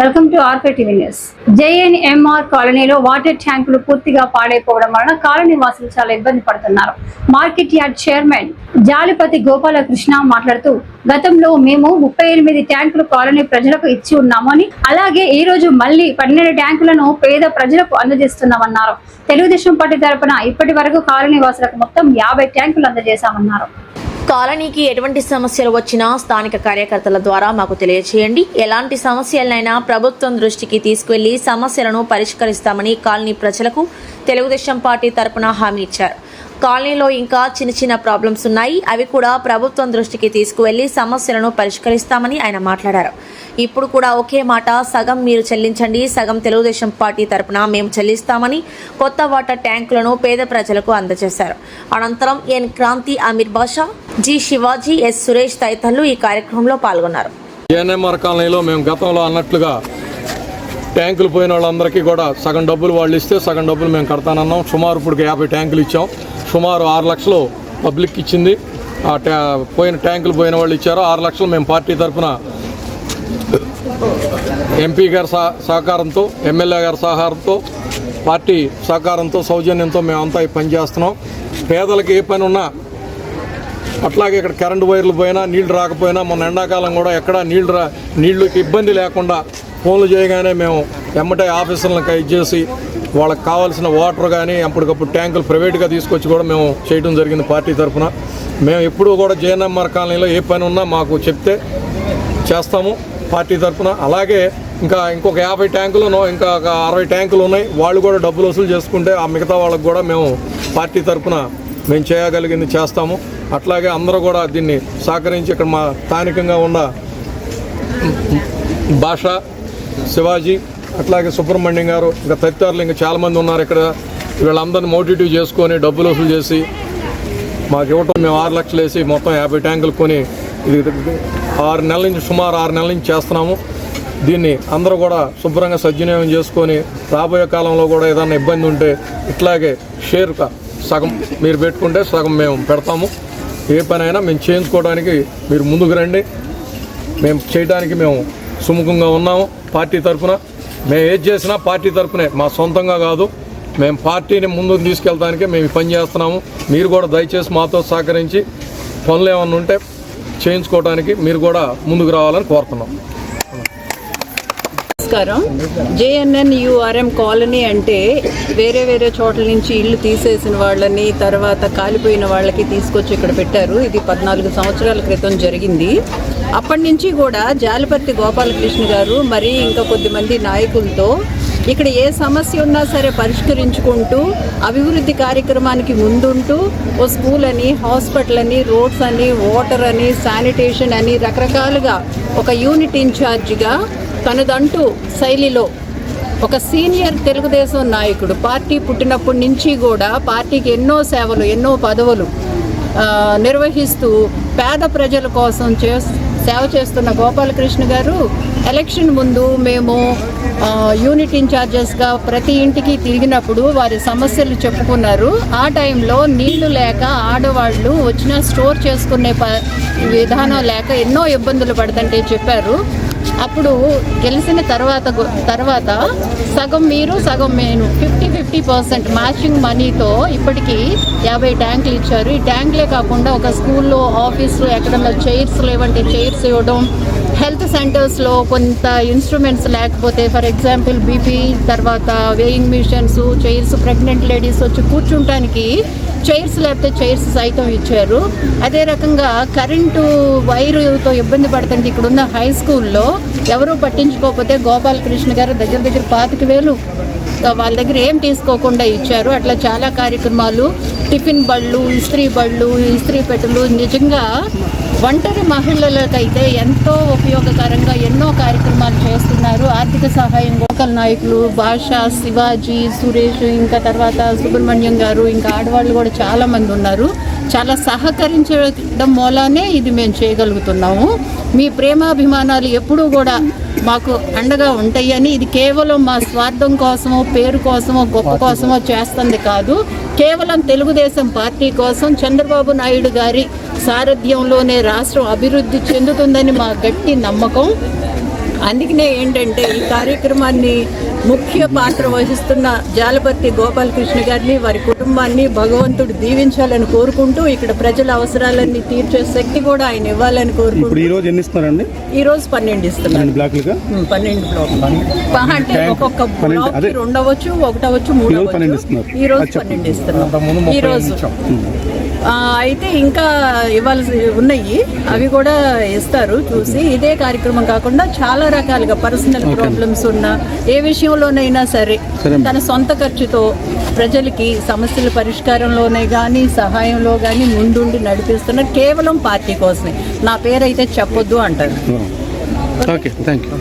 Welcome to RK TV news. JNMR కాలనీలో water ట్యాంకులు పూర్తిగా పాడైపోవడం వలన కాలనీ వాసులు చాలా ఇబ్బంది పడుతున్నారు. మార్కెట్ యార్డ్ చైర్మన్ జాలిపతి గోపాలకృష్ణ మాట్లాడుతూ, గతంలో మేము 38 ట్యాంకులు కాలనీ ప్రజలకు ఇచ్చి ఉన్నామని, అలాగే ఈ రోజు మళ్ళీ 12 ట్యాంకులను పేద ప్రజలకు అందజేస్తున్నామన్నారు. తెలుగుదేశం పార్టీ తరపున ఇప్పటి వరకు కాలనీ వాసులకు మొత్తం 50 ట్యాంకులు అందజేశామన్నారు. కాలనీకి ఎటువంటి సమస్యలు వచ్చినా స్థానిక కార్యకర్తల ద్వారా మాకు తెలియజేయండి. ఎలాంటి సమస్యలైనా ప్రభుత్వం దృష్టికి తీసుకువెళ్లి సమస్యలను పరిష్కరిస్తామని కాలనీ ప్రజలకు తెలుగుదేశం పార్టీ తరపున హామీ ఇచ్చారు. కాలనీలో ఇంకా చిన్న ప్రాబ్లమ్స్ ఉన్నాయి, అవి కూడా ప్రభుత్వం దృష్టికి తీసుకువెళ్లి సమస్యలను పరిష్కరిస్తామని ఆయన మాట్లాడారు. ఇప్పుడు కూడా ఒకే మాట, సగం మీరు చెల్లించండి, సగం తెలుగుదేశం పార్టీ తరపున మేము చెల్లిస్తామని కొత్త వాటర్ ట్యాంకులను పేద ప్రజలకు అందజేశారు. అనంతరం ఎన్ క్రాంతి, అమీర్ బాషా, జి శివాజీ, ఎస్ సురేష్ తదితరులు ఈ కార్యక్రమంలో పాల్గొన్నారు. జేఎన్ఎంఆర్ కాలనీలో మేము గతంలో అన్నట్లుగా ట్యాంకులు పోయిన వాళ్ళందరికీ కూడా సగం డబ్బులు వాళ్ళు ఇస్తే సగం డబ్బులు మేము కడతానన్నాం. సుమారు ఇప్పుడు 50 ట్యాంకులు ఇచ్చాం. సుమారు 6 లక్షలు పబ్లిక్ ఇచ్చింది. పోయిన ట్యాంకులు పోయిన వాళ్ళు ఇచ్చారు. 6 లక్షలు మేము పార్టీ తరఫున ఎంపీ గారి సహకారంతో, ఎమ్మెల్యే గారి సహకారంతో, పార్టీ సహకారంతో, సౌజన్యంతో మేమంతా పనిచేస్తున్నాం. పేదలకు ఏ పని ఉన్నా, అట్లాగే ఇక్కడ కరెంటు వైర్లు పోయినా, నీళ్లు రాకపోయినా, మొన్న ఎండాకాలం కూడా ఎక్కడ నీళ్ళకి ఇబ్బంది లేకుండా ఫోన్లు చేయగానే మేము ఎమ్మటే ఆఫీసర్లను ఇచ్చేసి వాళ్ళకి కావాల్సిన వాటర్ కానీ అప్పటికప్పుడు ట్యాంకులు ప్రైవేట్గా తీసుకొచ్చి కూడా మేము చేయడం జరిగింది పార్టీ తరఫున. మేము ఎప్పుడూ కూడా జేఎన్ఎంఆర్ కాలనీలో ఏ పని ఉన్నా మాకు చెప్తే చేస్తాము పార్టీ తరఫున. అలాగే ఇంకొక 50 ట్యాంకులు, ఇంకా 60 ట్యాంకులు ఉన్నాయి. వాళ్ళు కూడా డబ్బులు వసూలు చేసుకుంటే ఆ మిగతా వాళ్ళకు కూడా మేము పార్టీ తరఫున మేము చేయగలిగింది చేస్తాము. అట్లాగే అందరూ కూడా దీన్ని సహకరించి ఇక్కడ మా స్థానికంగా ఉన్న భాష, శివాజీ, అట్లాగే సుబ్రహ్మణ్యం గారు, ఇంకా తదితరులు ఇంకా చాలామంది ఉన్నారు ఇక్కడ. వీళ్ళందరినీ మోటివేటివ్ చేసుకొని డబ్బులు వసూలు చేసి మాకు ఇవ్వటం. మేము 6 లక్షలు వేసి మొత్తం 50 ట్యాంకులు కొని ఇది 6 నెలల నుంచి, సుమారు 6 నెలల నుంచి చేస్తున్నాము. దీన్ని అందరూ కూడా శుభ్రంగా సద్వినియోగం చేసుకొని రాబోయే కాలంలో కూడా ఏదైనా ఇబ్బంది ఉంటే ఇట్లాగే షేర్గా సగం మీరు పెట్టుకుంటే సగం మేము పెడతాము. ఏ పనైనా మేము చేయించుకోవడానికి మీరు ముందుకు రండి. మేము చేయడానికి మేము సుముఖంగా ఉన్నాము పార్టీ తరఫున. మేము ఏది చేసినా పార్టీ తరఫునే, మా సొంతంగా కాదు. మేము పార్టీని ముందుకు తీసుకెళ్ళడానికే మేము పని చేస్తున్నాము. మీరు కూడా దయచేసి మాతో సహకరించి పనులు ఏమన్నా ఉంటే చేయించుకోవడానికి మీరు కూడా ముందుకు రావాలని కోరుతున్నాం. నమస్కారం. జేఎన్ఎన్యుఆర్ఎం కాలనీ అంటే వేరే చోట్ల నుంచి ఇల్లు తీసేసిన వాళ్ళని, తర్వాత కాలిపోయిన వాళ్ళకి తీసుకొచ్చి ఇక్కడ పెట్టారు. ఇది 14 సంవత్సరాల క్రితం జరిగింది. అప్పటి నుంచి కూడా జాలిపతి గోపాలకృష్ణ గారు మరి ఇంకా కొద్దిమంది నాయకులతో ఇక్కడ ఏ సమస్య ఉన్నా సరే పరిష్కరించుకుంటూ అభివృద్ధి కార్యక్రమానికి ముందుంటూ ఓ స్కూల్ అని, హాస్పిటల్ అని, రోడ్స్ అని, వాటర్ అని, శానిటేషన్ అని రకరకాలుగా ఒక యూనిట్ ఇన్ఛార్జిగా తనదంటూ శైలిలో ఒక సీనియర్ తెలుగుదేశం నాయకుడు, పార్టీ పుట్టినప్పటి నుంచి కూడా పార్టీకి ఎన్నో సేవలు, ఎన్నో పదవులు నిర్వహిస్తూ పేద ప్రజల కోసం సేవ చేస్తున్న గోపాలకృష్ణ గారు ఎలక్షన్ ముందు మేము యూనిట్ ఇన్ఛార్జెస్గా ప్రతి ఇంటికి తిరిగినప్పుడు వారి సమస్యలు చెప్పుకున్నారు. ఆ టైంలో నీళ్లు లేక ఆడవాళ్ళు వచ్చినా స్టోర్ చేసుకునే విధానం లేక ఎన్నో ఇబ్బందులు పడుతుంటే చెప్పారు. అప్పుడు గెలిచిన తర్వాత సగం మీరు సగం నేను 50-50% మ్యాచింగ్ మనీతో ఇప్పటికీ 50 ట్యాంకులు ఇచ్చారు. ఈ ట్యాంకులే కాకుండా ఒక స్కూల్లో, ఆఫీస్లో ఎక్కడన్నా చైర్స్ లేవంటే చైర్స్ ఇవ్వడం, హెల్త్ సెంటర్స్లో కొంత ఇన్స్ట్రుమెంట్స్ లేకపోతే, ఫర్ ఎగ్జాంపుల్ బీపీ, తర్వాత weighing machines, chairs, pregnant ladies వచ్చి కూర్చుంటానికి చైర్స్ లేకపోతే చైర్స్ సైతం ఇచ్చారు. అదే రకంగా కరెంటు వైరుతో ఇబ్బంది పడుతుంటే ఇక్కడున్న హై స్కూల్లో ఎవరూ పట్టించుకోకపోతే గోపాలకృష్ణ గారు దగ్గర 25,000 వాళ్ళ దగ్గర ఏం తీసుకోకుండా ఇచ్చారు. అట్లా చాలా కార్యక్రమాలు, టిఫిన్ బళ్ళు, ఇస్త్రీ బళ్ళు, ఇస్త్రీ పెట్టెలు, నిజంగా ఒంటరి మహిళలకైతే ఎంతో ఉపయోగకరంగా ఎన్నో కార్యక్రమాలు చేస్తున్నారు. ఆర్థిక సహాయం లోకల్ నాయకులు భాష, శివాజీ, సురేష్, ఇంకా తర్వాత సుబ్రహ్మణ్యం గారు, ఇంకా ఆడవాళ్ళు కూడా చాలామంది ఉన్నారు. చాలా సహకరించడం మూలానే ఇది మేము చేయగలుగుతున్నాము. మీ ప్రేమాభిమానాలు ఎప్పుడూ కూడా మాకు అండగా ఉంటాయని, ఇది కేవలం మా స్వార్థం కోసమో, పేరు కోసమో, గొప్ప కోసమో చేస్తుంది కాదు. కేవలం తెలుగుదేశం పార్టీ కోసం, చంద్రబాబు నాయుడు గారి సారథ్యంలోనే రాష్ట్రం అభివృద్ధి చెందుతుందని మా గట్టి నమ్మకం. అందుకనే ఏంటంటే ఈ కార్యక్రమాన్ని ముఖ్య పాత్ర వహిస్తున్న జాలపర్తి గోపాలకృష్ణ గారిని, వారి కుటుంబాన్ని భగవంతుడు దీవించాలని కోరుకుంటూ, ఇక్కడ ప్రజల అవసరాలన్నీ తీర్చే శక్తి కూడా ఆయన ఇవ్వాలని కోరుకుంటూ ఈ రోజు ఎన్ని ఇస్తున్నారండి? ఈ రోజు 12 ఇస్తున్నారు. 12 బ్లాక్ అంటే ఒక్కొక్క బ్లాక్ 2 అవ్వచ్చు, 1 అవ్వచ్చు, 3 అవ్వచ్చు. ఈ రోజు 12 ఇస్తున్నారు. ఈ రోజు అయితే ఇంకా ఇవ్వాల్సి ఉన్నాయి, అవి కూడా ఇస్తారు చూసి. ఇదే కార్యక్రమం కాకుండా చాలా రకాలుగా పర్సనల్ ప్రాబ్లమ్స్ ఉన్న ఏ విషయంలోనైనా సరే తన సొంత ఖర్చుతో ప్రజలకి సమస్యల పరిష్కారంలోనే కానీ సహాయంలో కానీ ముందుండి నడిపిస్తున్నారు, కేవలం పార్టీ కోసమే. నా పేరైతే చెప్పొద్దు అంటారు. Okay, thank you.